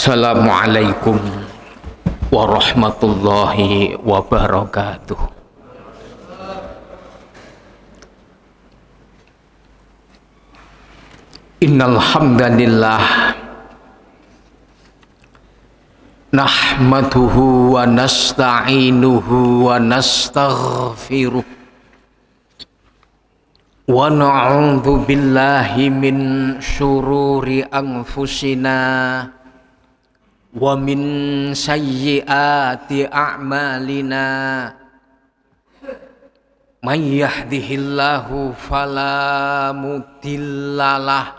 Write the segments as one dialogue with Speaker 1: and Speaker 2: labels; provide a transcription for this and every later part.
Speaker 1: Assalamualaikum warahmatullahi wabarakatuh. Innal hamdalillah nahmaduhu wa nasta'inuhu wa nastaghfiruh wa na'udzu billahi min syururi anfusina wa min sayyiati a'malina. May yahdihillahu fala mudhillalah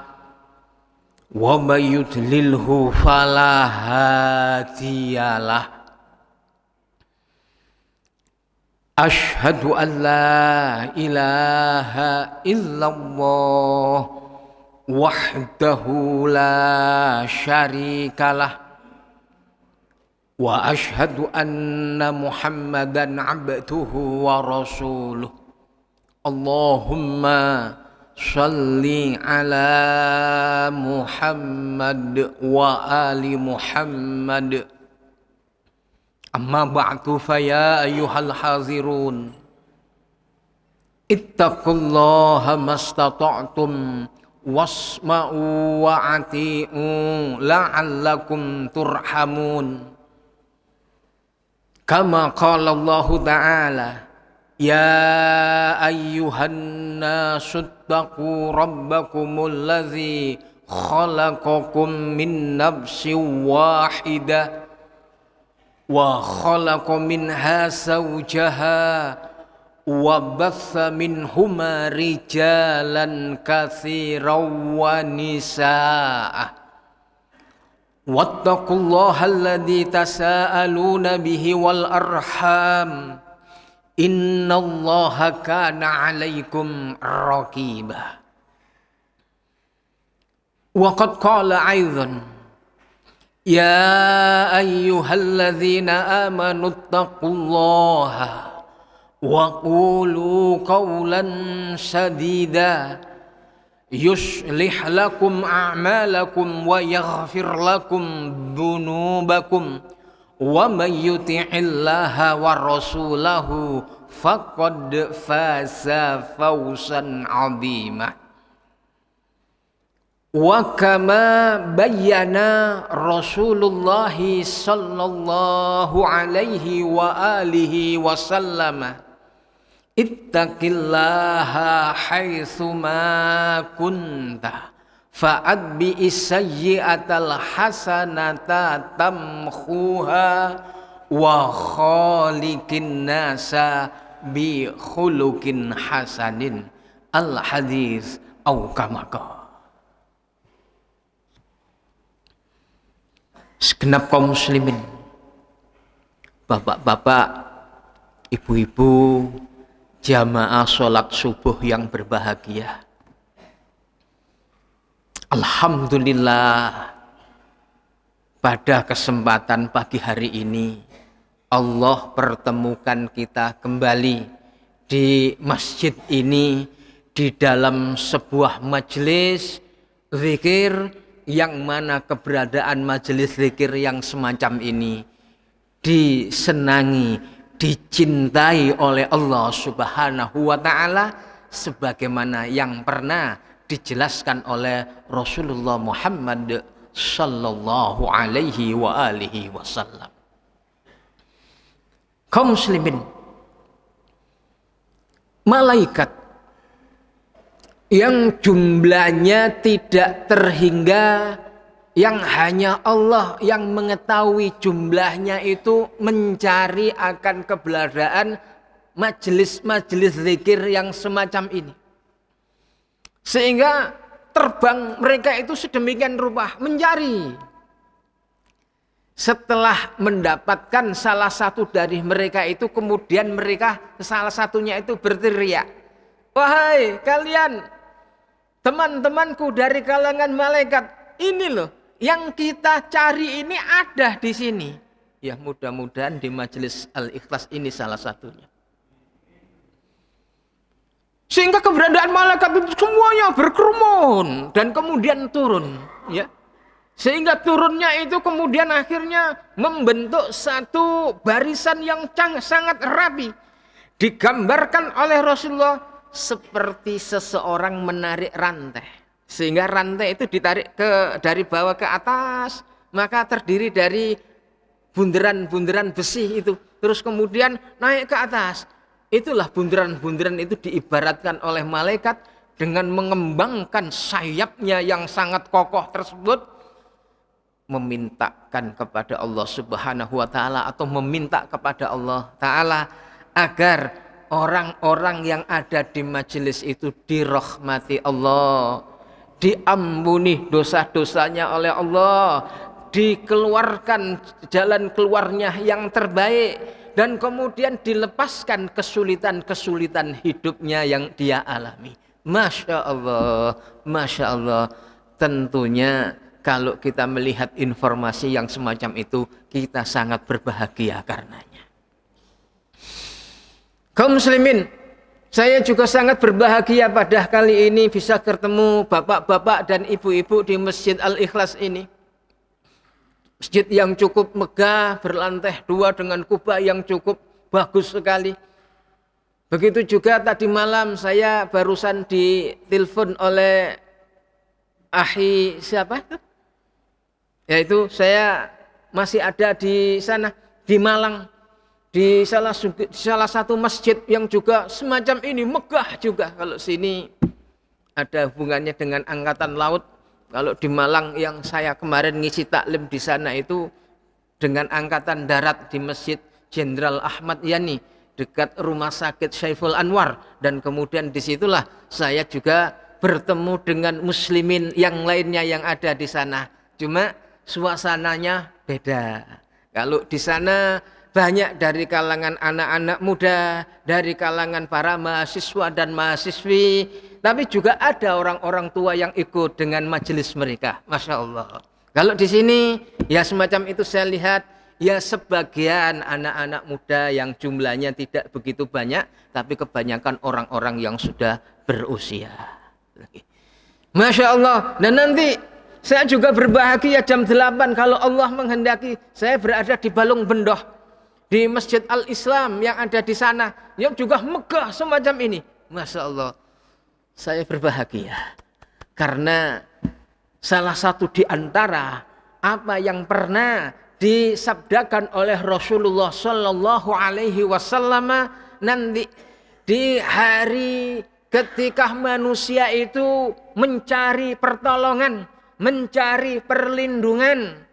Speaker 1: wa may yudlilhu fala hadiyalah. Asyhadu an la ilaha illallah wahdahu la syarikalah wa asyhadu anna Muhammadan abduhu wa rasuluh. Allahumma shalli ala Muhammad wa ali Muhammad. Amma ba'du fa ya ayyuhal hazirun ittaqullaha mastata'tum wasma'u wa ati'u la'allakum turhamun. Kama qala Allah Ta'ala, ya ayyuhan nasu ttaqu rabbakumul ladzi khalaqakum min nafsin wahidah wa khalaqa minha zawjaha wa batha minhuma rijalan katsiran wa nisaa. Wattaqullaha alladzi tasaaluna bihi wal arham innallaha kana 'alaikum raqiba. Wa qad qala aidan ya ayyuhalladzina amanu taqullaha wa qulu qawlan sadida yuslih lakum a'malakum wa yaghfir lakum dhunubakum wa may yuti'illaha wa rasulahu faqad faza fawzan 'azima. Wa kama bayyana Rasulullah sallallahu alaihi wa alihi wasallam, ittaqillaha haitsuma kunta fa'atbi'is sayyi'atal hasanata tamkhuha wa khaliqin nasa bi khuluqin hasanin. Al hadis au kama qala. Segenap kaum muslimin, bapak-bapak, ibu-ibu, jamaah sholat subuh yang berbahagia. Alhamdulillah, pada kesempatan pagi hari ini Allah pertemukan kita kembali di masjid ini, di dalam sebuah majelis zikir, yang mana keberadaan majelis zikir yang semacam ini disenangi, dicintai oleh Allah Subhanahu wa Ta'ala, sebagaimana yang pernah dijelaskan oleh Rasulullah Muhammad sallallahu alaihi wa alihi wasallam. Kaum muslimin, malaikat yang jumlahnya tidak terhingga, yang hanya Allah yang mengetahui jumlahnya, itu mencari akan keberadaan majelis-majelis zikir yang semacam ini. Sehingga terbang mereka itu sedemikian rupa mencari. Setelah mendapatkan salah satu dari mereka itu, kemudian mereka salah satunya itu berteriak, wahai kalian teman-temanku dari kalangan malaikat, ini loh yang kita cari ini ada di sini. Ya, mudah-mudahan di majelis Al-Ikhlas ini salah satunya. Sehingga keberadaan malaikat itu semuanya berkerumun dan kemudian turun, ya. Sehingga turunnya itu kemudian akhirnya membentuk satu barisan yang sangat rapi. Digambarkan oleh Rasulullah seperti seseorang menarik rantai. Sehingga rantai itu ditarik dari bawah ke atas, maka terdiri dari bundaran-bundaran besi itu. Terus kemudian naik ke atas. Itulah bundaran-bundaran itu diibaratkan oleh malaikat dengan mengembangkan sayapnya yang sangat kokoh tersebut, memintakan kepada Allah Subhanahu wa taala atau meminta kepada Allah taala agar orang-orang yang ada di majelis itu dirahmati Allah, diampuni dosa-dosanya oleh Allah, dikeluarkan jalan keluarnya yang terbaik, dan kemudian dilepaskan kesulitan-kesulitan hidupnya yang dia alami. Masya Allah, Masya Allah. Tentunya kalau kita melihat informasi yang semacam itu, kita sangat berbahagia karenanya. Kaum muslimin, saya juga sangat berbahagia pada kali ini bisa ketemu bapak-bapak dan ibu-ibu di Masjid Al-Ikhlas ini. Masjid yang cukup megah, berlantai 2 dengan kubah yang cukup bagus sekali. Begitu juga tadi malam saya barusan ditelepon oleh ahi siapa itu? Yaitu saya masih ada di sana, di Malang, di salah satu masjid yang juga semacam ini, megah juga. Kalau sini ada hubungannya dengan Angkatan Laut. Kalau di Malang yang saya kemarin ngisi taklim di sana itu dengan Angkatan Darat di Masjid Jenderal Ahmad Yani dekat Rumah Sakit Saiful Anwar. Dan kemudian disitulah saya juga bertemu dengan muslimin yang lainnya yang ada di sana. Cuma suasananya beda. Kalau di sana banyak dari kalangan anak-anak muda, dari kalangan para mahasiswa dan mahasiswi, tapi juga ada orang-orang tua yang ikut dengan majelis mereka. Masya Allah. Kalau di sini ya semacam itu saya lihat ya sebagian anak-anak muda yang jumlahnya tidak begitu banyak, tapi kebanyakan orang-orang yang sudah berusia. Masya Allah. Dan nanti saya juga berbahagia jam 8 kalau Allah menghendaki saya berada di Balong Bendoh, di Masjid Al-Islam yang ada di sana, yang juga megah semacam ini. Masya Allah, saya berbahagia karena salah satu di antara apa yang pernah disabdakan oleh Rasulullah Shallallahu Alaihi Wasallam, nanti di hari ketika manusia itu mencari pertolongan, mencari perlindungan,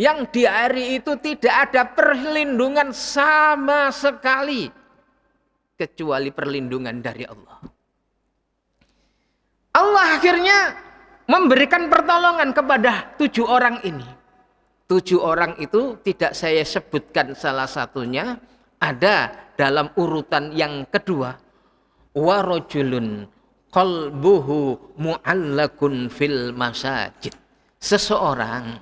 Speaker 1: yang di hari itu tidak ada perlindungan sama sekali kecuali perlindungan dari Allah. Allah akhirnya memberikan pertolongan kepada 7 orang ini. 7 orang itu tidak saya sebutkan salah satunya, ada dalam urutan yang kedua. Wa rajulun qalbuhu mu'allakun fil masajid. Seseorang,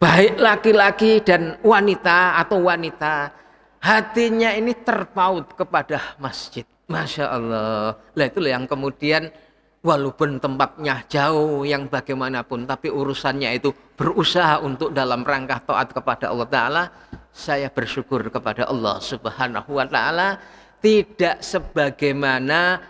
Speaker 1: baik laki-laki dan wanita atau wanita, hatinya ini terpaut kepada masjid. Masya Allah. Lah itulah yang kemudian walaupun tempatnya jauh yang bagaimanapun, tapi urusannya itu berusaha untuk dalam rangka taat kepada Allah Ta'ala. Saya bersyukur kepada Allah Subhanahu wa Ta'ala, tidak sebagaimana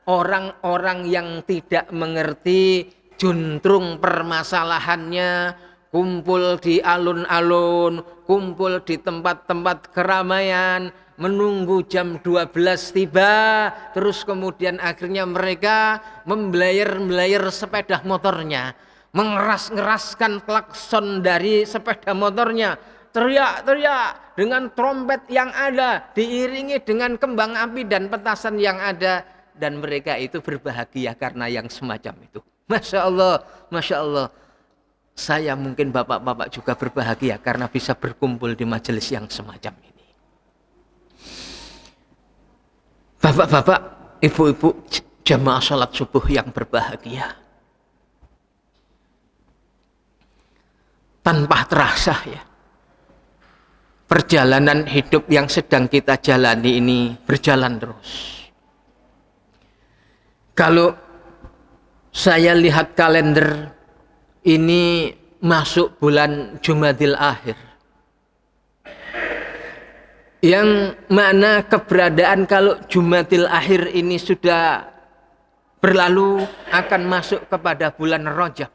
Speaker 1: orang-orang yang tidak mengerti juntrung permasalahannya, kumpul di alun-alun, kumpul di tempat-tempat keramaian, menunggu jam 12 tiba, terus kemudian akhirnya mereka membelayar-belayar sepeda motornya, mengeras-ngeraskan klakson dari sepeda motornya, teriak-teriak dengan trompet yang ada, diiringi dengan kembang api dan petasan yang ada, dan mereka itu berbahagia karena yang semacam itu. Masya Allah, Masya Allah. Saya mungkin bapak-bapak juga berbahagia karena bisa berkumpul di majelis yang semacam ini. Bapak-bapak, ibu-ibu, jamaah sholat subuh yang berbahagia. Tanpa terasa ya, perjalanan hidup yang sedang kita jalani ini berjalan terus. Kalau saya lihat kalender, ini masuk bulan Jumadil Akhir, yang mana keberadaan kalau Jumadil Akhir ini sudah berlalu akan masuk kepada bulan Rajab.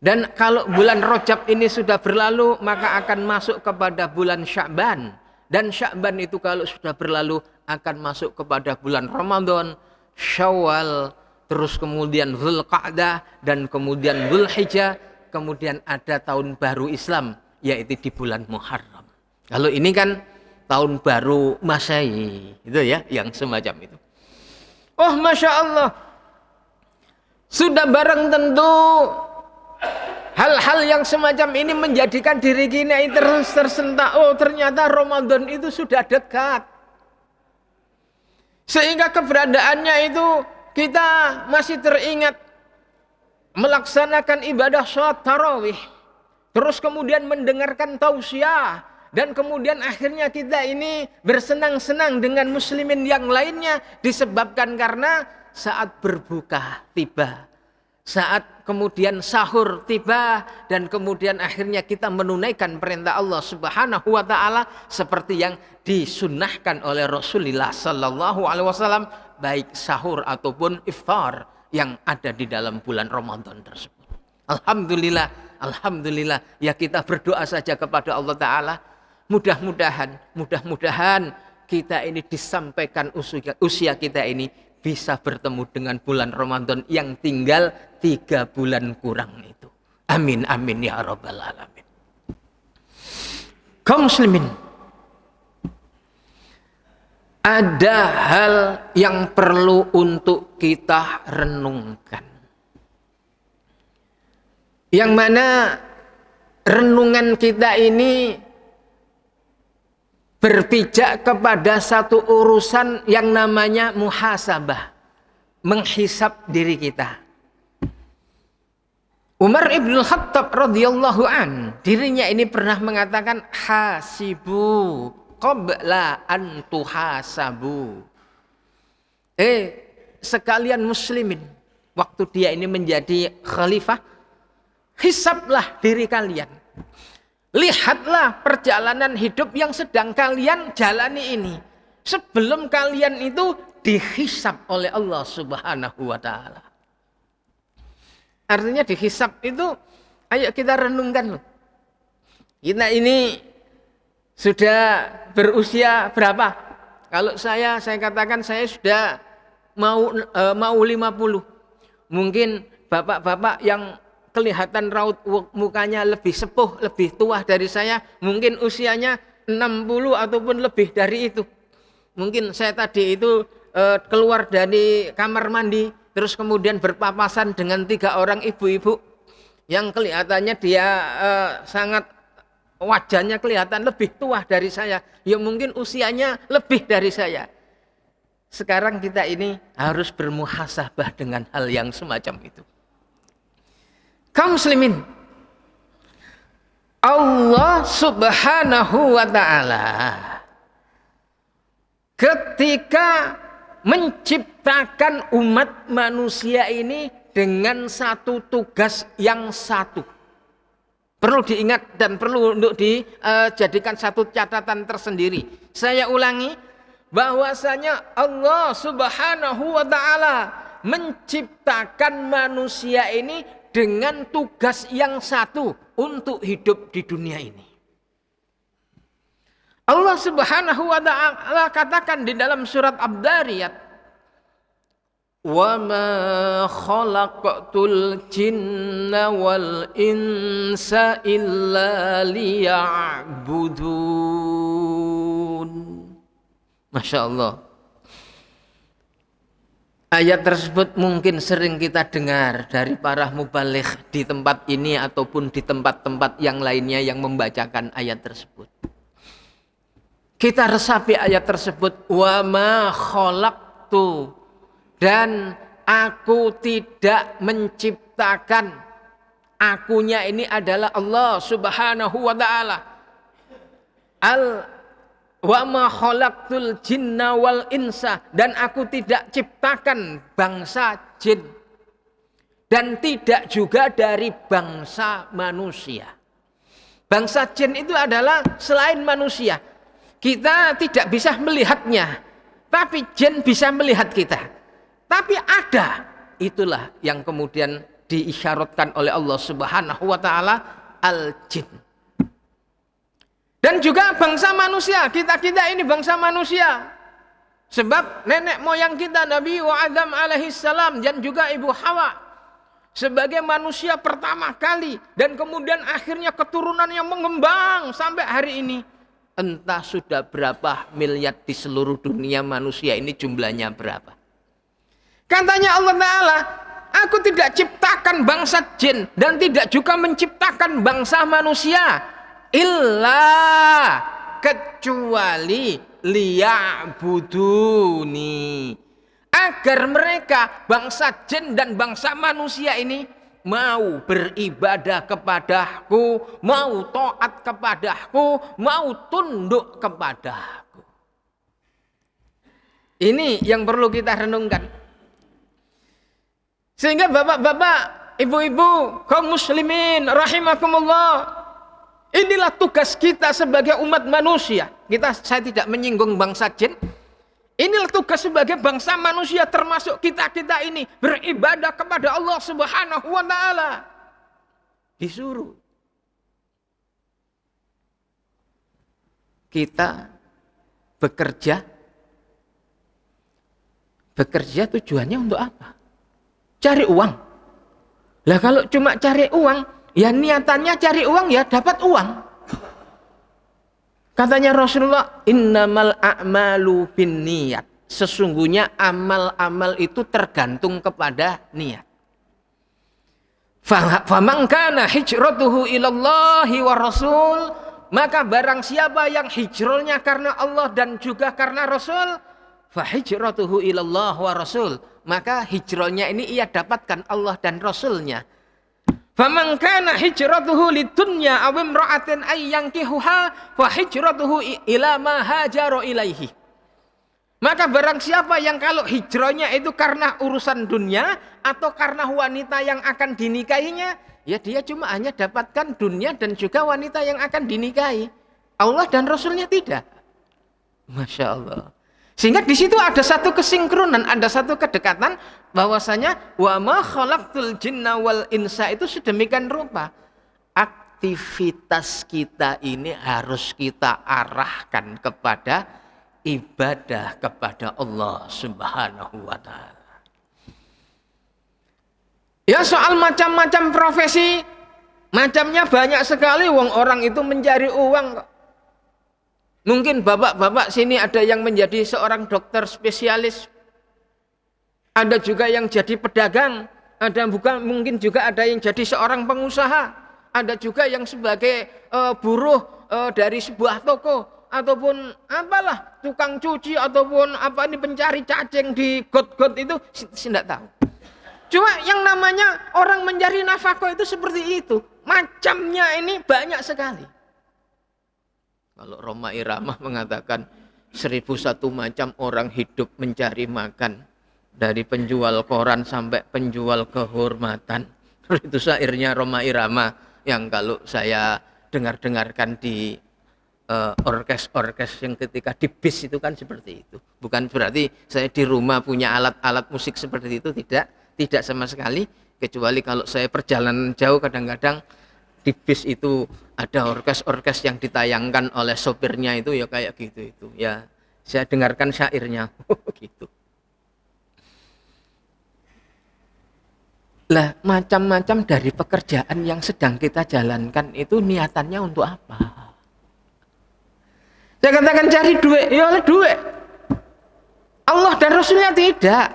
Speaker 1: Dan kalau bulan Rajab ini sudah berlalu maka akan masuk kepada bulan Sya'ban. Dan Sya'ban itu kalau sudah berlalu akan masuk kepada bulan Ramadan, Syawal, terus kemudian Dzulqa'dah, dan kemudian Dzulhijjah, kemudian ada tahun baru Islam yaitu di bulan Muharram. Kalau ini kan tahun baru Masehi, itu ya, yang semacam itu. Oh, Masya Allah, sudah barang tentu hal-hal yang semacam ini menjadikan diri kita terus tersentak. Oh, ternyata Ramadan itu sudah dekat. Sehingga keberadaannya itu kita masih teringat melaksanakan ibadah sholat tarawih, terus kemudian mendengarkan tausiah, dan kemudian akhirnya kita ini bersenang-senang dengan muslimin yang lainnya disebabkan karena saat berbuka tiba, saat kemudian sahur tiba, dan kemudian akhirnya kita menunaikan perintah Allah Subhanahu wa taala seperti yang disunnahkan oleh Rasulullah sallallahu alaihi wasallam, baik sahur ataupun iftar yang ada di dalam bulan Ramadan tersebut. Alhamdulillah, alhamdulillah, ya kita berdoa saja kepada Allah taala, mudah-mudahan kita ini disampaikan usia kita ini bisa bertemu dengan bulan Ramadan yang tinggal 3 bulan kurang itu. Amin, amin ya rabbal alamin. Kaum muslimin, ada hal yang perlu untuk kita renungkan, yang mana renungan kita ini berpijak kepada satu urusan yang namanya muhasabah, menghisab diri kita. Umar ibn Khattab radhiyallahu an, dirinya ini pernah mengatakan, hasibu qabla an tuhasabu. Sekalian muslimin, waktu dia ini menjadi khalifah, hisablah diri kalian. Lihatlah perjalanan hidup yang sedang kalian jalani ini sebelum kalian itu dihisab oleh Allah Subhanahu wa taala. Artinya dihisab itu, ayo kita renungkan loh. Kita ini sudah berusia berapa? Kalau saya katakan saya sudah mau 50. Mungkin bapak-bapak yang kelihatan raut mukanya lebih sepuh, lebih tua dari saya, mungkin usianya 60 ataupun lebih dari itu. Mungkin saya tadi itu keluar dari kamar mandi, terus kemudian berpapasan dengan 3 orang ibu-ibu yang kelihatannya dia sangat, wajahnya kelihatan lebih tua dari saya, ya mungkin usianya lebih dari saya. Sekarang kita ini harus bermuhasabah dengan hal yang semacam itu. Kaum muslimin, Allah Subhanahu wa ta'ala ketika menciptakan umat manusia ini dengan satu tugas yang satu, perlu diingat dan perlu untuk dijadikan satu catatan tersendiri. Saya ulangi, bahwasanya Allah Subhanahu wa ta'ala menciptakan manusia ini dengan tugas yang satu untuk hidup di dunia ini. Allah Subhanahu wa ta'ala katakan di dalam surat Ad-Dariyat, "Wa ma khalaqtul jinna wal insa illa liya'budun." Masya Allah. Ayat tersebut mungkin sering kita dengar dari para mubaligh di tempat ini ataupun di tempat-tempat yang lainnya yang membacakan ayat tersebut. Kita resapi ayat tersebut, wa ma khalaqtu, dan aku tidak menciptakan. Akunya ini adalah Allah Subhanahu wa ta'ala. Wa ma khalaqtul jinna wal insa, dan aku tidak ciptakan bangsa jin dan tidak juga dari bangsa manusia. Bangsa jin itu adalah selain manusia. Kita tidak bisa melihatnya, tapi jin bisa melihat kita. Tapi ada, itulah yang kemudian diisyaratkan oleh Allah Subhanahu wa taala, al-jin. Dan juga bangsa manusia, kita ini bangsa manusia. Sebab nenek moyang kita Nabi Adam alaihissalam dan juga Ibu Hawa sebagai manusia pertama kali, dan kemudian akhirnya keturunannya mengembang sampai hari ini. Entah sudah berapa miliar di seluruh dunia manusia ini, jumlahnya berapa. Katanya Allah Ta'ala, aku tidak ciptakan bangsa jin dan tidak juga menciptakan bangsa manusia, illa kecuali liya'buduni, agar mereka bangsa jin dan bangsa manusia ini mau beribadah kepadaku, mau taat kepadaku, mau tunduk kepadaku. Ini yang perlu kita renungkan. Sehingga bapak-bapak, ibu-ibu, kaum muslimin rahimakumullah, inilah tugas kita sebagai umat manusia. Saya tidak menyinggung bangsa jin. Inilah tugas sebagai bangsa manusia, termasuk kita ini beribadah kepada Allah Subhanahu wa taala. Disuruh. Kita bekerja. Bekerja tujuannya untuk apa? Cari uang. Lah kalau cuma cari uang, ya niatannya cari uang ya dapat uang. Katanya Rasulullah, innamal a'malu binniyat. Sesungguhnya amal-amal itu tergantung kepada niat. Faman kana hijratuhu ilallahi wa rasul, maka barang siapa yang hijrahnya karena Allah dan juga karena Rasul, fa hijratuhu ilallah wa rasul, maka hijrahnya ini ia dapatkan Allah dan Rasulnya. Faman kana hijratuhu lidunya aw imra'atin ay yankihuha fa hijratuhu ila ma hajara ilaihi. Maka barang siapa yang kalau hijrahnya itu karena urusan dunia atau karena wanita yang akan dinikahinya, ya dia cuma hanya dapatkan dunia dan juga wanita yang akan dinikahi. Allah dan Rasulnya tidak. Masya Allah. Sehingga di situ ada satu kesinkronan, ada satu kedekatan, bahwasanya wa ma khalaqtul jinna wal insa itu sedemikian rupa. Aktivitas kita ini harus kita arahkan kepada ibadah kepada Allah Subhanahu wa taala. Ya soal macam-macam profesi, macamnya banyak sekali. Orang itu mencari uang. Mungkin bapak-bapak sini ada yang menjadi seorang dokter spesialis, ada juga yang jadi pedagang, mungkin juga ada yang jadi seorang pengusaha, ada juga yang sebagai buruh dari sebuah toko, ataupun apalah tukang cuci, ataupun apa ini pencari cacing di got-got itu, saya tidak tahu. Cuma yang namanya orang mencari nafkah itu seperti itu, macamnya ini banyak sekali. Kalau Roma Irama mengatakan 1001 macam orang hidup mencari makan, dari penjual koran sampai penjual kehormatan. Itu syairnya Roma Irama yang kalau saya dengarkan di orkes yang ketika di bis itu kan seperti itu. Bukan berarti saya di rumah punya alat-alat musik seperti itu, tidak sama sekali. Kecuali kalau saya perjalanan jauh, kadang-kadang di bis itu ada orkes yang ditayangkan oleh sopirnya itu ya kayak gitu itu. Ya, saya dengarkan syairnya gitu. Lah, macam-macam dari pekerjaan yang sedang kita jalankan itu niatannya untuk apa? Saya katakan cari duit, ya oleh duit. Allah dan Rasulnya tidak.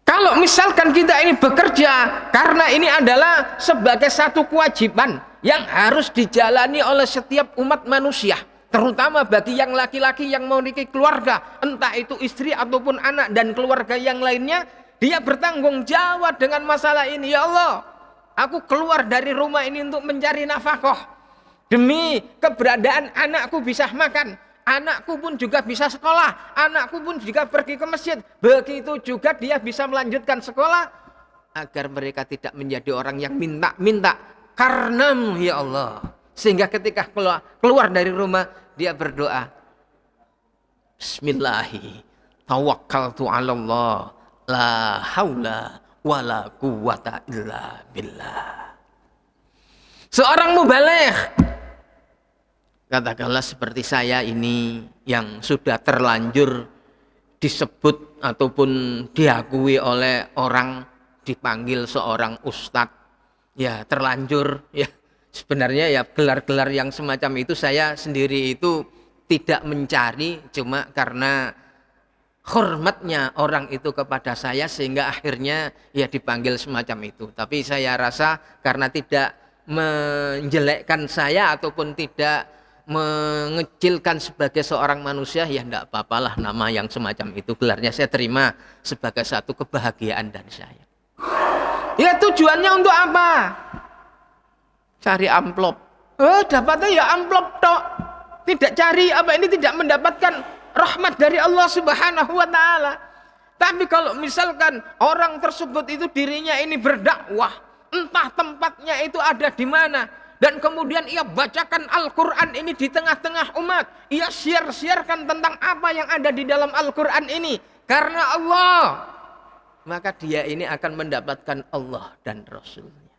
Speaker 1: Kalau misalkan kita ini bekerja karena ini adalah sebagai satu kewajiban yang harus dijalani oleh setiap umat manusia, terutama bagi yang laki-laki yang memiliki keluarga, entah itu istri ataupun anak dan keluarga yang lainnya, dia bertanggung jawab dengan masalah ini. Ya Allah, aku keluar dari rumah ini untuk mencari nafkah, demi keberadaan anakku bisa makan, anakku pun juga bisa sekolah, anakku pun juga pergi ke masjid, begitu juga dia bisa melanjutkan sekolah. agar mereka tidak menjadi orang yang minta-minta karenamu ya Allah. Sehingga ketika keluar dari rumah dia berdoa, Bismillahi tawakkaltu 'ala Allah la haula wala quwata illa billah. Seorang mubaligh, katakanlah seperti saya ini yang sudah terlanjur disebut ataupun diakui oleh orang, dipanggil seorang ustadz, ya terlanjur ya. Sebenarnya ya gelar-gelar yang semacam itu saya sendiri itu tidak mencari, cuma karena hormatnya orang itu kepada saya sehingga akhirnya ya dipanggil semacam itu. Tapi saya rasa karena tidak menjelekkan saya ataupun tidak mengecilkan sebagai seorang manusia, ya enggak apa-apalah nama yang semacam itu. Gelarnya saya terima sebagai satu kebahagiaan dari saya. Ya tujuannya untuk apa? Cari amplop. Dapatnya ya amplop tok. Tidak cari apa ini, tidak mendapatkan rahmat dari Allah Subhanahu wa taala. Tapi kalau misalkan orang tersebut itu dirinya ini berdakwah, entah tempatnya itu ada di mana, dan kemudian ia bacakan Al-Quran ini di tengah-tengah umat, ia share-sharekan tentang apa yang ada di dalam Al-Quran ini karena Allah, maka dia ini akan mendapatkan Allah dan Rasulnya.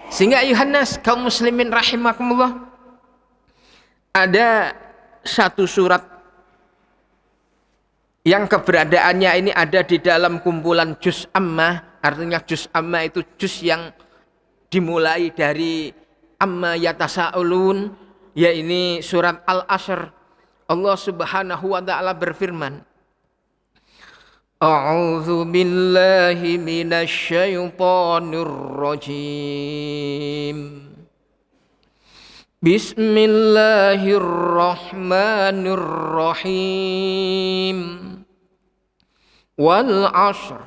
Speaker 1: Sehingga ayuhannas kaum muslimin rahimakumullah, ada satu surat yang keberadaannya ini ada di dalam kumpulan juz ammah. Artinya juz ammah itu juz yang dimulai dari amma yatasa'ulun, ya ini surat Al-Asr. Allah Subhanahu wa taala berfirman, A'udzu billahi minasy syaithanir rajim. Bismillahirrahmanirrahim. Wal 'ashr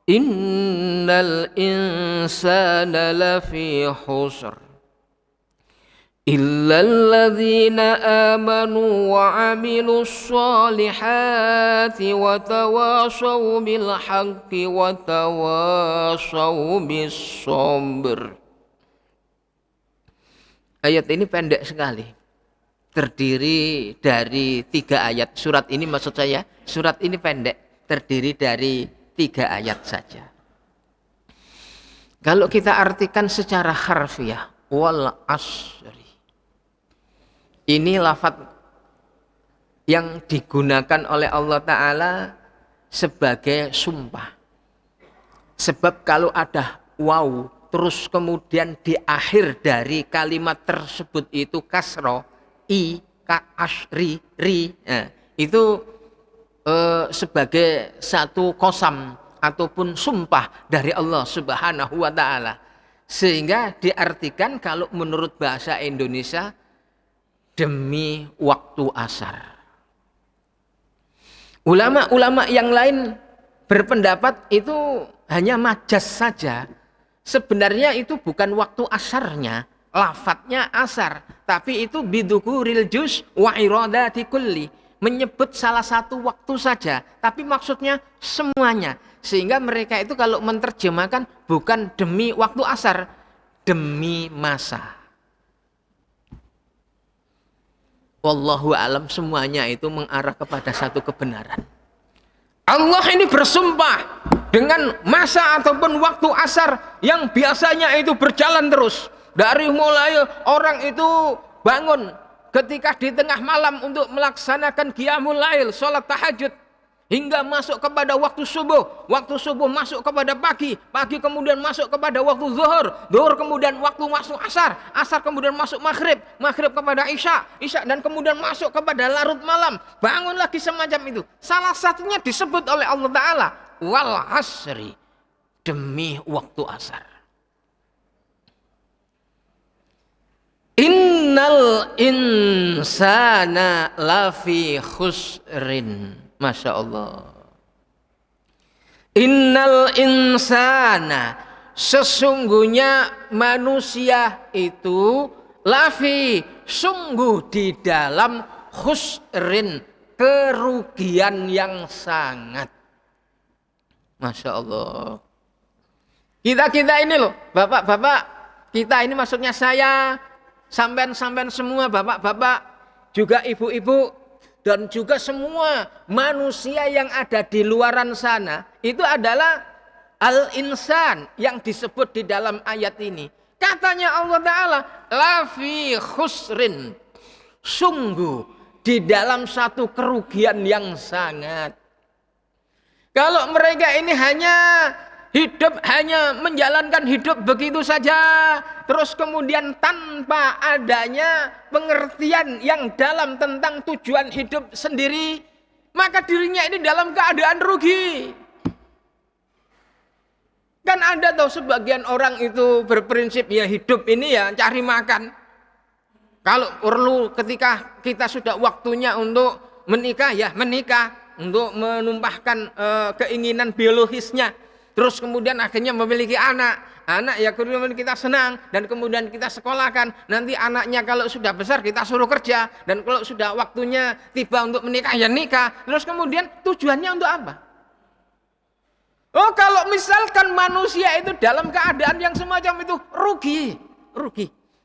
Speaker 1: innal insana lafi khusr illalladzina amanu wa 'amilus sholihati wa tawashaw bil haqqi wa tawashaw bis sabr. Ayat ini pendek sekali, terdiri dari 3 ayat. Surat ini maksud saya, surat ini pendek, terdiri dari 3 ayat saja. Kalau kita artikan secara harfiah, wal asri, ini lafadz yang digunakan oleh Allah Ta'ala sebagai sumpah. Sebab kalau ada waw, terus kemudian di akhir dari kalimat tersebut itu kasro, i, ka, ashri, ri, itu sebagai satu kosam ataupun sumpah dari Allah Subhanahu wa taala. Sehingga diartikan kalau menurut bahasa Indonesia demi waktu asar. Ulama-ulama yang lain berpendapat itu hanya majas saja. Sebenarnya itu bukan waktu asarnya, lafadznya asar, tapi itu bidukuril juz wa iradati kulli, menyebut salah satu waktu saja, tapi maksudnya semuanya. Sehingga mereka itu kalau menerjemahkan bukan demi waktu asar, demi masa. Wallahu alam, semuanya itu mengarah kepada satu kebenaran. Allah ini bersumpah dengan masa ataupun waktu asar yang biasanya itu berjalan terus. Dari mulai orang itu bangun ketika di tengah malam untuk melaksanakan qiyamul lail, sholat tahajud, hingga masuk kepada waktu subuh masuk kepada pagi kemudian masuk kepada waktu zuhur kemudian waktu masuk asar kemudian masuk maghrib kepada isya dan kemudian masuk kepada larut malam, bangun lagi semacam itu. Salah satunya disebut oleh Allah Ta'ala wal asri, demi waktu asar. Innal insana lafi khusrin. Masya Allah. Innal insana, sesungguhnya manusia itu lafi, sungguh di dalam khusrin, kerugian yang sangat. Masya Allah. Kita ini loh, bapak-bapak, kita ini maksudnya saya, sampean-sampean semua, bapak-bapak, juga ibu-ibu, dan juga semua manusia yang ada di luaran sana, itu adalah al-insan yang disebut di dalam ayat ini. Katanya Allah Ta'ala, lafi khusrin, sungguh di dalam satu kerugian yang sangat. Kalau mereka ini hanya menjalankan hidup begitu saja, terus kemudian tanpa adanya pengertian yang dalam tentang tujuan hidup sendiri, maka dirinya ini dalam keadaan rugi. Kan ada tahu sebagian orang itu berprinsip ya hidup ini ya cari makan. Kalau perlu ketika kita sudah waktunya untuk menikah ya menikah, untuk menumpahkan keinginan biologisnya, terus kemudian akhirnya memiliki anak ya kemudian kita senang, dan kemudian kita sekolahkan, nanti anaknya kalau sudah besar kita suruh kerja, dan kalau sudah waktunya tiba untuk menikah ya nikah. Terus kemudian tujuannya untuk apa? Oh, kalau misalkan manusia itu dalam keadaan yang semacam itu rugi.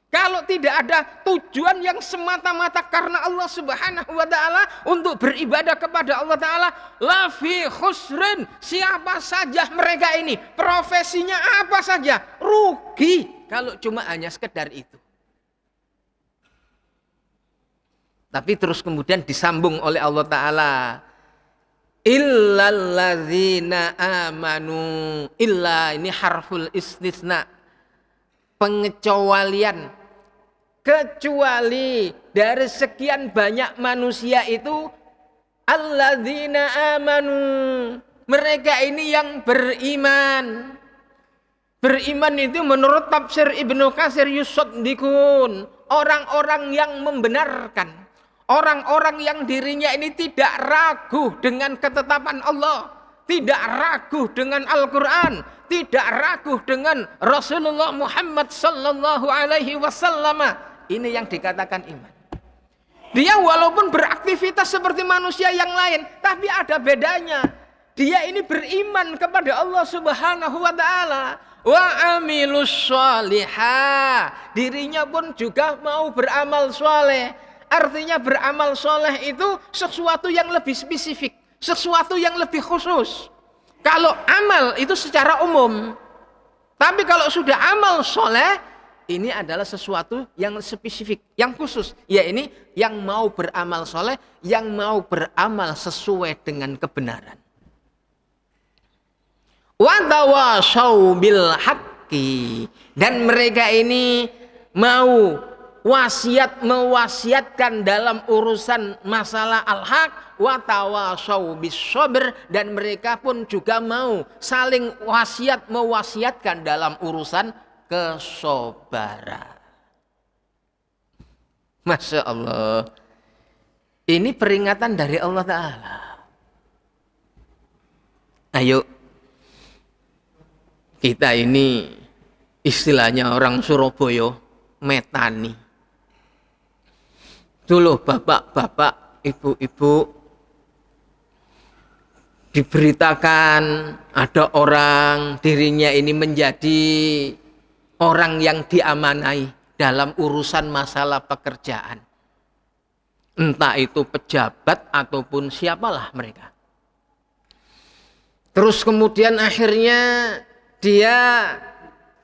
Speaker 1: Kalau tidak ada tujuan yang semata-mata karena Allah Subhanahu wa Ta'ala, untuk beribadah kepada Allah Ta'ala, lafi khusrin, siapa saja mereka ini, profesinya apa saja, rugi kalau cuma hanya sekedar itu. Tapi terus kemudian disambung oleh Allah Ta'ala, illalladzina amanu, illa ini harful istisna, pengecualian, kecuali dari sekian banyak manusia itu alladzina amanu, mereka ini yang beriman. Beriman itu menurut tafsir Ibnu Katsir yusaddikun, orang-orang yang membenarkan, orang-orang yang dirinya ini tidak ragu dengan ketetapan Allah, tidak ragu dengan Al-Quran, tidak ragu dengan Rasulullah Muhammad sallallahu alaihi wasallam. Ini yang dikatakan iman. Dia walaupun beraktivitas seperti manusia yang lain, tapi ada bedanya. Dia ini beriman kepada Allah Subhanahu wa Ta'ala. Wa amilus sholihah, dirinya pun juga mau beramal soleh. Artinya beramal soleh itu sesuatu yang lebih spesifik, sesuatu yang lebih khusus. Kalau amal itu secara umum, tapi kalau sudah amal soleh, ini adalah sesuatu yang spesifik, yang khusus. Ya ini yang mau beramal soleh, yang mau beramal sesuai dengan kebenaran. Wa tawashaw bil haqqi, dan mereka ini mau mewasiatkan dalam urusan masalah al-haq, wa tawashaw bis sabr, dan mereka pun juga mau saling mewasiatkan dalam urusan kesabaran. Masya Allah, ini peringatan dari Allah Ta'ala. Ayo, kita ini istilahnya orang Surabaya metani. Dulu bapak-bapak, ibu-ibu, diberitakan ada orang dirinya ini menjadi orang yang diamanai dalam urusan masalah pekerjaan. Entah itu pejabat ataupun siapalah mereka. Terus kemudian akhirnya dia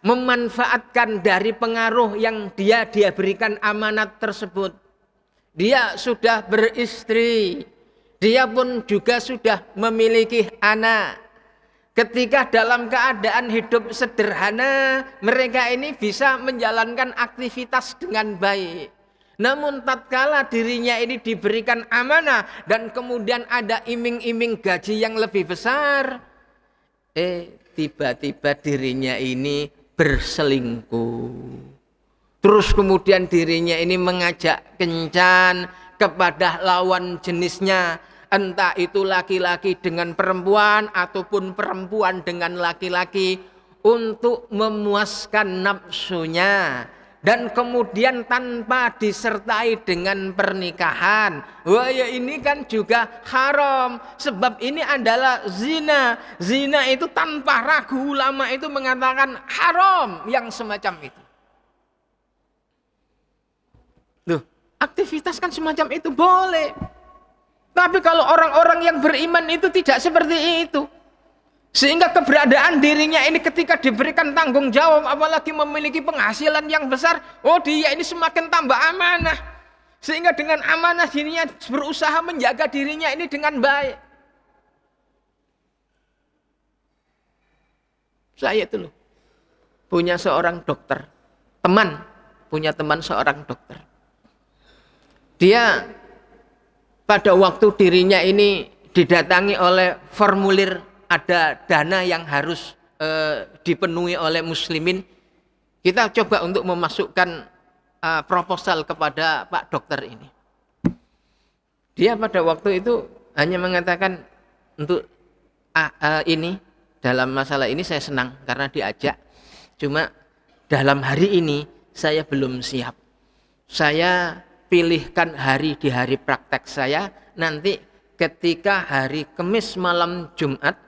Speaker 1: memanfaatkan dari pengaruh yang dia berikan amanat tersebut. Dia sudah beristri, dia pun juga sudah memiliki anak. Ketika dalam keadaan hidup sederhana, mereka ini bisa menjalankan aktivitas dengan baik. Namun tatkala dirinya ini diberikan amanah dan kemudian ada iming-iming gaji yang lebih besar, tiba-tiba dirinya ini berselingkuh. Terus kemudian dirinya ini mengajak kencan kepada lawan jenisnya, entah itu laki-laki dengan perempuan ataupun perempuan dengan laki-laki, untuk memuaskan nafsunya dan kemudian tanpa disertai dengan pernikahan. Wah ya ini kan juga haram, sebab ini adalah zina. Zina itu tanpa ragu ulama itu mengatakan haram yang semacam itu. Loh, aktivitas kan semacam itu boleh. Tapi kalau orang-orang yang beriman itu tidak seperti itu. Sehingga keberadaan dirinya ini ketika diberikan tanggung jawab, apalagi memiliki penghasilan yang besar, oh dia ini semakin tambah amanah. Sehingga dengan amanah dirinya berusaha menjaga dirinya ini dengan baik. Saya itu loh, punya seorang dokter, punya teman seorang dokter. Dia pada waktu dirinya ini didatangi oleh formulir, ada dana yang harus dipenuhi oleh muslimin. Kita coba untuk memasukkan proposal kepada Pak Dokter ini. Dia pada waktu itu hanya mengatakan untuk ini, dalam masalah ini saya senang karena diajak. Cuma dalam hari ini saya belum siap. Saya pilihkan hari di hari praktek saya, nanti ketika hari Kamis malam Jumat,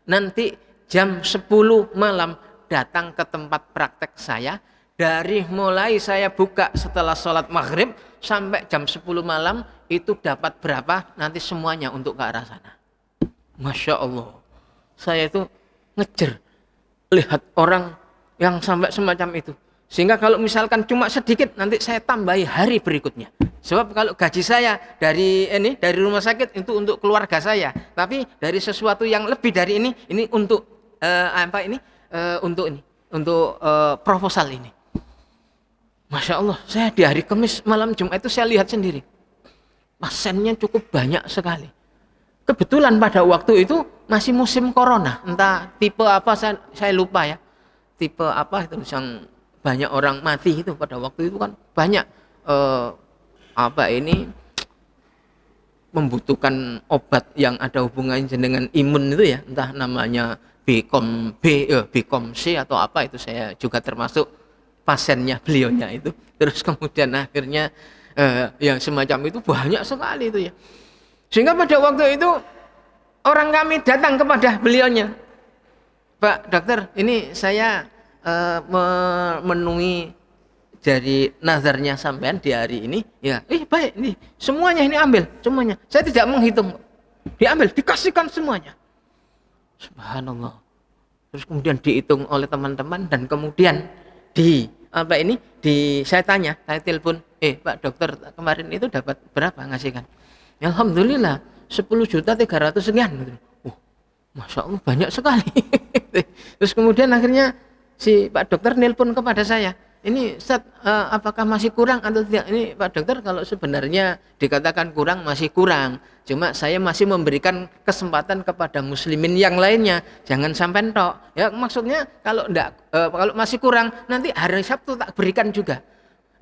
Speaker 1: nanti jam 10 malam datang ke tempat praktek saya. Dari mulai saya buka setelah sholat maghrib sampai jam 10 malam itu dapat berapa, nanti semuanya untuk ke arah sana. Masya Allah, saya itu ngejer lihat orang yang sampai semacam itu. Sehingga kalau misalkan cuma sedikit, nanti saya tambahi hari berikutnya. Sebab kalau gaji saya dari rumah sakit itu untuk keluarga saya, tapi dari sesuatu yang lebih dari ini untuk untuk proposal ini. Masya Allah, saya di hari Kamis malam Jumat itu saya lihat sendiri, pasiennya cukup banyak sekali. Kebetulan pada waktu itu masih musim corona, entah tipe apa saya lupa ya, tipe apa itu yang banyak orang mati itu pada waktu itu kan banyak membutuhkan obat yang ada hubungannya dengan imun itu ya, entah namanya Bcom C atau apa itu, saya juga termasuk pasiennya beliaunya itu. Terus kemudian akhirnya yang semacam itu banyak sekali itu ya. Sehingga pada waktu itu orang kami datang kepada beliaunya, Pak Dokter, ini saya memenuhi dari nazarnya sampean di hari ini ya, baik nih, semuanya ini ambil, semuanya, saya tidak menghitung, diambil, dikasihkan semuanya. Subhanallah. Terus kemudian dihitung oleh teman-teman dan kemudian saya tanya, saya telepon, Pak Dokter, kemarin itu dapat berapa ngasihkan? Alhamdulillah 10.300.000 sekian. Masya Allah banyak sekali. Terus kemudian akhirnya si Pak Dokter nelpon kepada saya, ini Ustaz, apakah masih kurang atau tidak? Ini Pak Dokter, kalau sebenarnya dikatakan kurang, masih kurang. Cuma saya masih memberikan kesempatan kepada muslimin yang lainnya, jangan sampai entok. Ya maksudnya kalau masih kurang, nanti hari Sabtu tak berikan juga.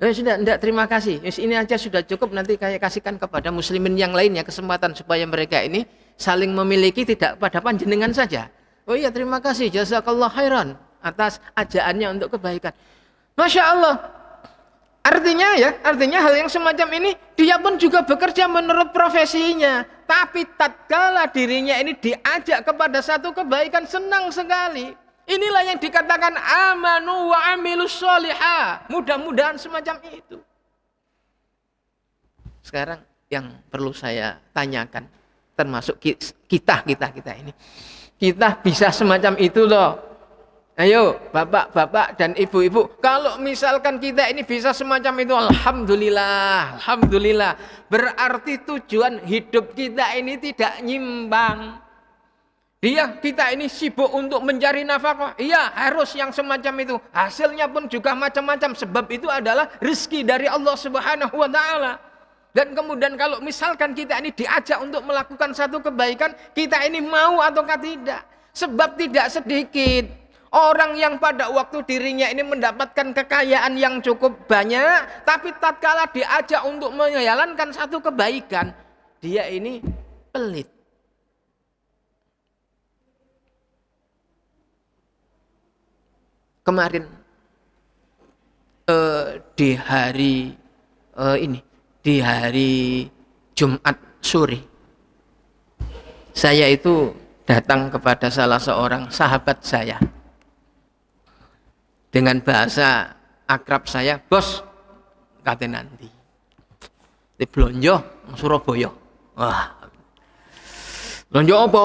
Speaker 1: Sudah, enggak, terima kasih. Ini aja sudah cukup, nanti saya kasihkan kepada muslimin yang lainnya kesempatan supaya mereka ini saling memiliki, tidak pada panjenengan saja. Oh iya, terima kasih, jazakallah khairan atas ajaannya untuk kebaikan. Masya Allah. Artinya hal yang semacam ini dia pun juga bekerja menurut profesinya. Tapi tatkala dirinya ini diajak kepada satu kebaikan, senang sekali. Inilah yang dikatakan amanu wa amilus sholihah. Mudah-mudahan semacam itu. Sekarang yang perlu saya tanyakan, termasuk kita ini. Kita bisa semacam itu loh. Ayo bapak-bapak dan ibu-ibu, kalau misalkan kita ini bisa semacam itu, alhamdulillah. Berarti tujuan hidup kita ini tidak nyimbang. Kita ini sibuk untuk mencari nafkah, iya harus yang semacam itu. Hasilnya pun juga macam-macam, sebab itu adalah rezeki dari Allah Subhanahu wa taala. Dan kemudian kalau misalkan kita ini diajak untuk melakukan satu kebaikan, kita ini mau ataukah tidak? Sebab tidak sedikit orang yang pada waktu dirinya ini mendapatkan kekayaan yang cukup banyak, tapi tatkala diajak untuk menjalankan satu kebaikan, dia ini pelit. Kemarin di hari di hari Jumat sore, saya itu datang kepada salah seorang sahabat saya dengan bahasa akrab saya, bos, kate nanti di blonjo Surabaya. Wah, blonjo apa?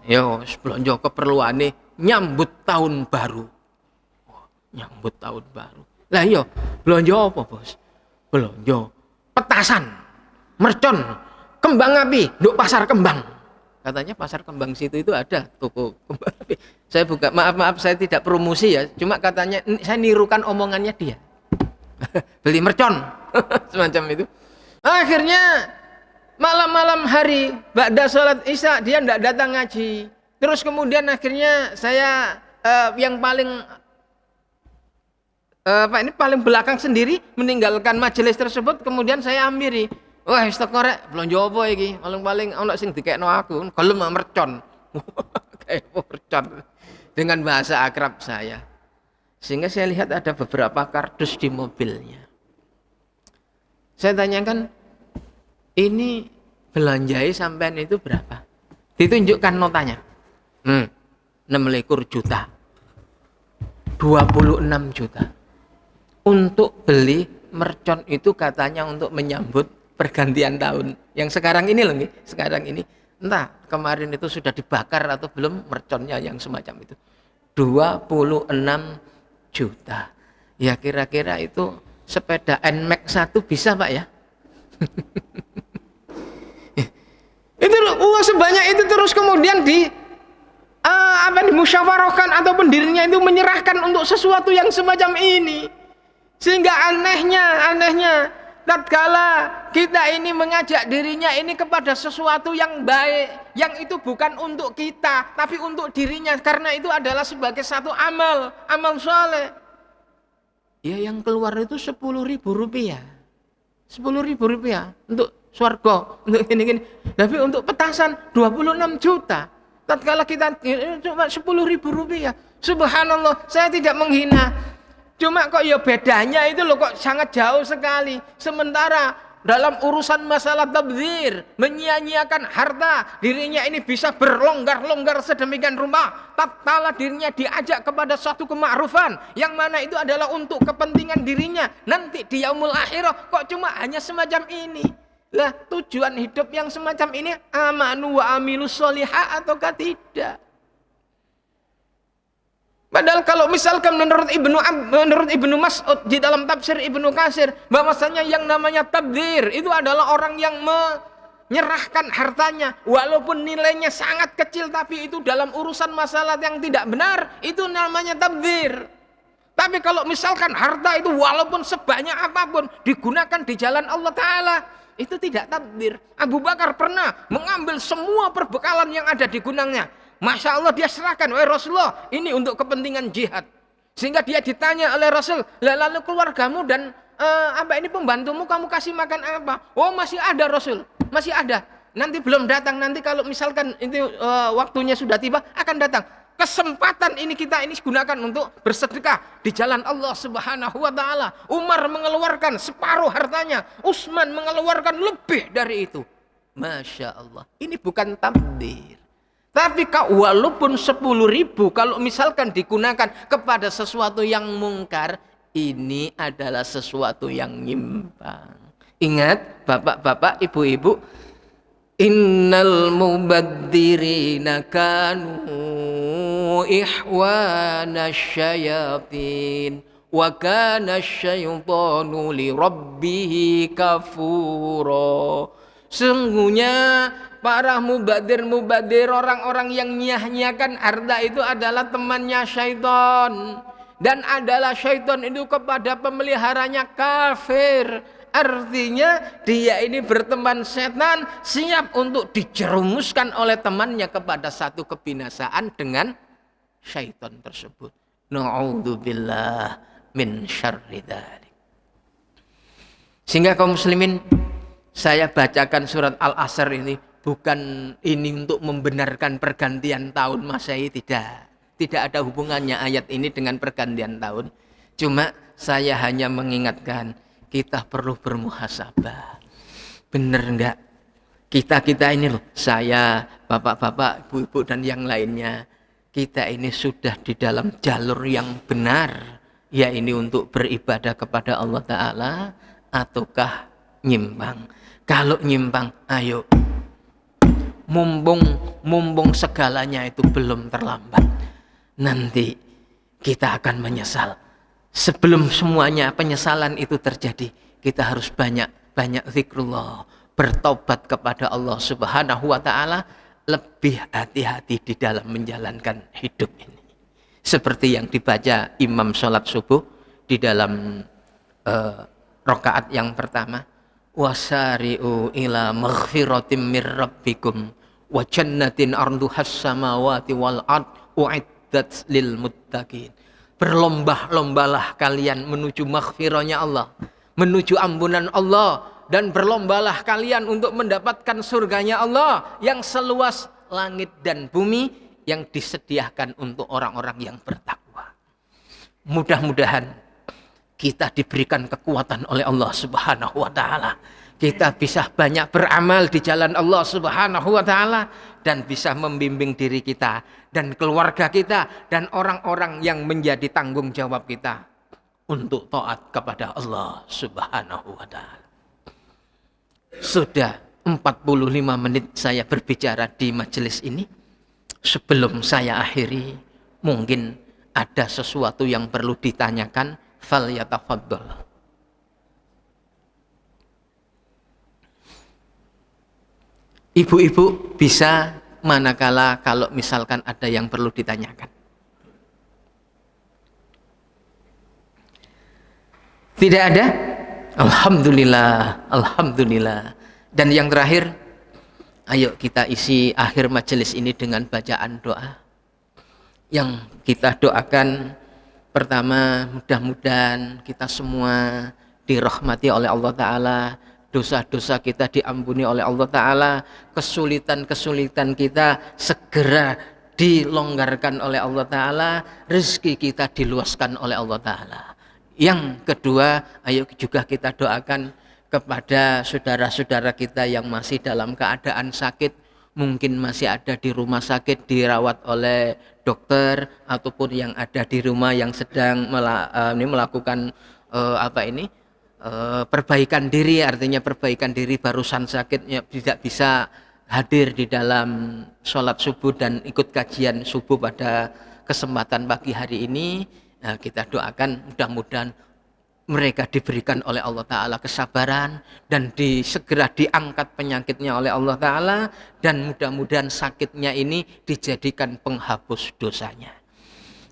Speaker 1: Ya blonjo keperluane nyambut tahun baru. Nyambut tahun baru. Lah iya, blonjo apa, bos? Blonjo petasan, mercon, kembang api, nduk pasar kembang. Katanya pasar kembang situ itu ada toko kembang api. Saya buka, maaf saya tidak promosi ya, cuma katanya saya nirukan omongannya dia. Beli mercon semacam itu. Akhirnya malam-malam hari ba'da sholat isya dia tidak datang ngaji. Terus kemudian akhirnya saya yang paling paling belakang sendiri meninggalkan majelis tersebut. Kemudian saya hampiri, wah wis teko rek, blonjo apa iki? Paling ana sing dikekno aku, gelem mercon. Kayak mercon dengan bahasa akrab saya. Sehingga saya lihat ada beberapa kardus di mobilnya. Saya tanyakan, ini belanjai sampean itu berapa? Ditunjukkan notanya. 26 juta. 26 juta. Untuk beli mercon itu katanya untuk menyambut pergantian tahun. Yang sekarang ini loh, sekarang ini. Entah kemarin itu sudah dibakar atau belum merconnya yang semacam itu. 26 juta. Ya kira-kira itu sepeda NMAX 1 bisa Pak ya? Itu uang sebanyak itu terus kemudian dimusyawarahkan ataupun dirinya itu menyerahkan untuk sesuatu yang semacam ini. Sehingga anehnya tatkala kita ini mengajak dirinya ini kepada sesuatu yang baik, yang itu bukan untuk kita tapi untuk dirinya, karena itu adalah sebagai satu amal soleh. Ya yang keluar itu 10.000 rupiah. 10.000 rupiah untuk swarga, untuk ini. Tapi untuk petasan 26 juta. Tatkala kita cuma 10.000 rupiah. Subhanallah, saya tidak menghina. Cuma kok ya bedanya itu loh kok sangat jauh sekali. Sementara dalam urusan masalah tabdzir, menyia-nyiakan harta, dirinya ini bisa berlonggar-longgar sedemikian rupa. Tatkala dirinya diajak kepada suatu kema'rufan yang mana itu adalah untuk kepentingan dirinya nanti di yaumul akhirah, kok cuma hanya semacam ini. Lah tujuan hidup yang semacam ini amanu wa amilus sholihah ataukah tidak? Padahal kalau misalkan menurut Ibnu Mas'ud di dalam tafsir Ibnu Katsir, bahwasanya yang namanya tabdzir itu adalah orang yang menyerahkan hartanya walaupun nilainya sangat kecil, tapi itu dalam urusan masalah yang tidak benar, itu namanya tabdzir. Tapi kalau misalkan harta itu walaupun sebanyak apapun digunakan di jalan Allah Ta'ala, itu tidak tabdzir. Abu Bakar pernah mengambil semua perbekalan yang ada di gudangnya. Masya Allah, dia serahkan, wahai Rasulullah, ini untuk kepentingan jihad. Sehingga dia ditanya oleh Rasul, lalu keluargamu dan ini pembantumu kamu kasih makan apa? Oh masih ada Rasul, masih ada. Nanti belum datang, nanti kalau misalkan itu waktunya sudah tiba akan datang. Kesempatan ini kita ini gunakan untuk bersedekah di jalan Allah Subhanahu wa Ta'ala. Umar mengeluarkan separuh hartanya, Utsman mengeluarkan lebih dari itu. Masya Allah, ini bukan tabdzir. Tapi walaupun 10.000 kalau misalkan digunakan kepada sesuatu yang mungkar, ini adalah sesuatu yang nyimpang. Ingat bapak-bapak, ibu-ibu, innal mubadzirina kanu ikhwanasyayatin wa kana syaitanu li rabbih kafura. Sungguhnya para mubadir, orang-orang yang nyia-nyiakan harta itu adalah temannya syaitan. Dan adalah syaitan itu kepada pemeliharanya kafir. Artinya dia ini berteman setan, siap untuk dijerumuskan oleh temannya kepada satu kebinasaan dengan syaitan tersebut. Na'udzubillah min syarri dzalik. Sehingga kaum muslimin, saya bacakan surat Al-Asr ini bukan ini untuk membenarkan pergantian tahun Masehi, tidak. Tidak ada hubungannya ayat ini dengan pergantian tahun. Cuma saya hanya mengingatkan kita perlu bermuhasabah. Bener enggak? Kita ini loh, saya, bapak-bapak, ibu-ibu dan yang lainnya, kita ini sudah di dalam jalur yang benar, ya ini untuk beribadah kepada Allah Ta'ala, ataukah nyimpang? Kalau nyimpang, ayo, mumpung segalanya itu belum terlambat, nanti kita akan menyesal. Sebelum semuanya penyesalan itu terjadi, kita harus banyak zikrullah, bertobat kepada Allah Subhanahu wa Ta'ala, lebih hati-hati di dalam menjalankan hidup ini. Seperti yang dibaca imam sholat subuh di dalam rakaat yang pertama, wasari'u ila maghfiratim mir rabbikum wa jannatin arduhas samawati wal ard uiddat lil muttaqin. Berlomba-lombalah kalian menuju maghfirahnya Allah, menuju ampunan Allah, dan berlombalah kalian untuk mendapatkan surganya Allah yang seluas langit dan bumi, yang disediakan untuk orang-orang yang bertakwa. Mudah-mudahan kita diberikan kekuatan oleh Allah Subhanahu wa Ta'ala. Kita bisa banyak beramal di jalan Allah Subhanahu wa Ta'ala, dan bisa membimbing diri kita dan keluarga kita dan orang-orang yang menjadi tanggung jawab kita untuk taat kepada Allah Subhanahu wa Ta'ala. Sudah 45 menit saya berbicara di majelis ini. Sebelum saya akhiri, mungkin ada sesuatu yang perlu ditanyakan. Fal yatafaddal. Ibu-ibu bisa manakala kalau misalkan ada yang perlu ditanyakan. Tidak ada? Alhamdulillah, alhamdulillah. Dan yang terakhir, ayo kita isi akhir majelis ini dengan bacaan doa. Yang kita doakan pertama, mudah-mudahan kita semua dirahmati oleh Allah Ta'ala, dosa-dosa kita diampuni oleh Allah Ta'ala, kesulitan-kesulitan kita segera dilonggarkan oleh Allah Ta'ala, rezeki kita diluaskan oleh Allah Ta'ala. Yang kedua, ayo juga kita doakan kepada saudara-saudara kita yang masih dalam keadaan sakit, mungkin masih ada di rumah sakit dirawat oleh dokter, ataupun yang ada di rumah yang sedang melakukan perbaikan diri, artinya perbaikan diri barusan sakitnya tidak bisa hadir di dalam sholat subuh dan ikut kajian subuh pada kesempatan pagi hari ini. Nah, kita doakan mudah-mudahan mereka diberikan oleh Allah Ta'ala kesabaran dan segera diangkat penyakitnya oleh Allah Ta'ala, dan mudah-mudahan sakitnya ini dijadikan penghapus dosanya.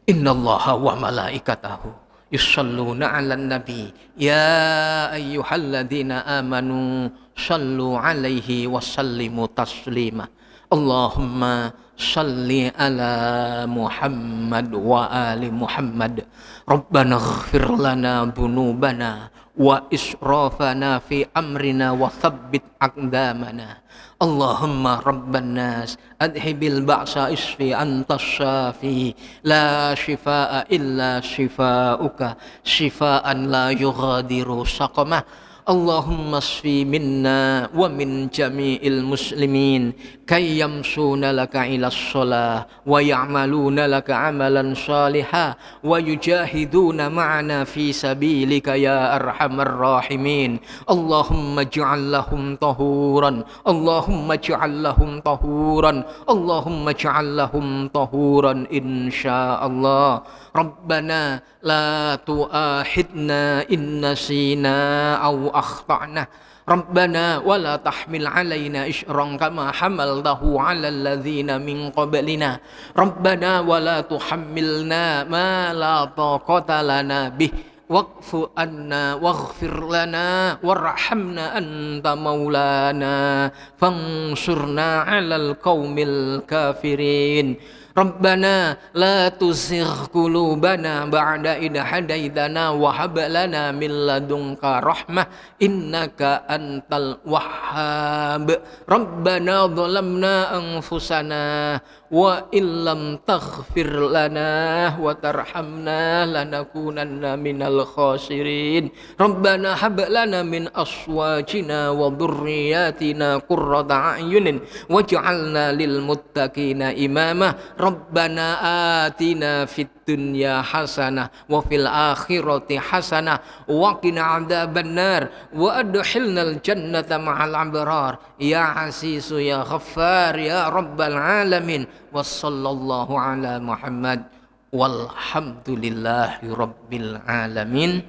Speaker 1: Innallaha wa malaikatahu yusalluna 'alan nabi ya ayyuhalladzina amanu sallu 'alaihi wa sallimu taslima. Allahumma salli ala Muhammad wa ali Muhammad. Rabbana ighfir lana dhunubana wa israfana fi amrina wa thabbit aqdamana. Allahumma rabban nas adhibil ba'sa isfi antas syafi la shifaa illa shifauka shifaan la yughadiru saqamah. Allahumma asfi minna wa min jami'il muslimin kay yamsuna laka ila sholah wa ya'maluna laka amalan salihah wa yujahiduna ma'ana fi sabilika ya arhamar rahimin. Allahumma ij'al lahum tahuran, Allahumma ij'al lahum tahuran, Allahumma ij'al lahum tahuran insyaallah. Rabbana la tu'ahidna in nasina aw akhtana. Rabbana wa la tahmil alaina isran kama hamaltahu ala alladhina min qablina. Rabbana wa la tuhammilna ma la taqata lana bih. Waqfu anna waghfir lana warhamna anta maulana fansurna 'alal qaumil kafirin. Rabbana la tuzigh qulubana ba'da idh hadaitana wa hab lana min ladunka rahmah innaka antal wahhab. Rabbana zalamna anfusana wa illam taghfir lana wa tarhamna lanakunanna minal khasirin. Rabbana hab lana min aswajina wa dhurriyyatina qurrata a'yunin waj'alna lil muttaqina imama. Rabbana atina fid dunya hasanah wa fil akhirati hasanah wa qina adzabannar wa adkhilnal jannata ma'al abrar ya Azizu ya Ghaffar ya Rabbal alamin. Wa sallallahu ala Muhammad walhamdulillahi rabbil alamin.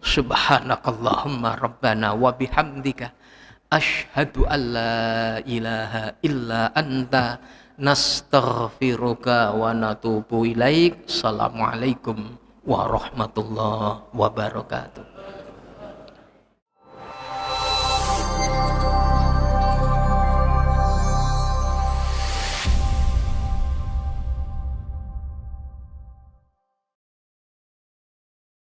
Speaker 1: Subhanakallahumma rabbana wa bihamdika asyhadu an la ilaha illa anta nastaghfiruka wa natubu ilaik. Assalamualaikum warahmatullahi wabarakatuh.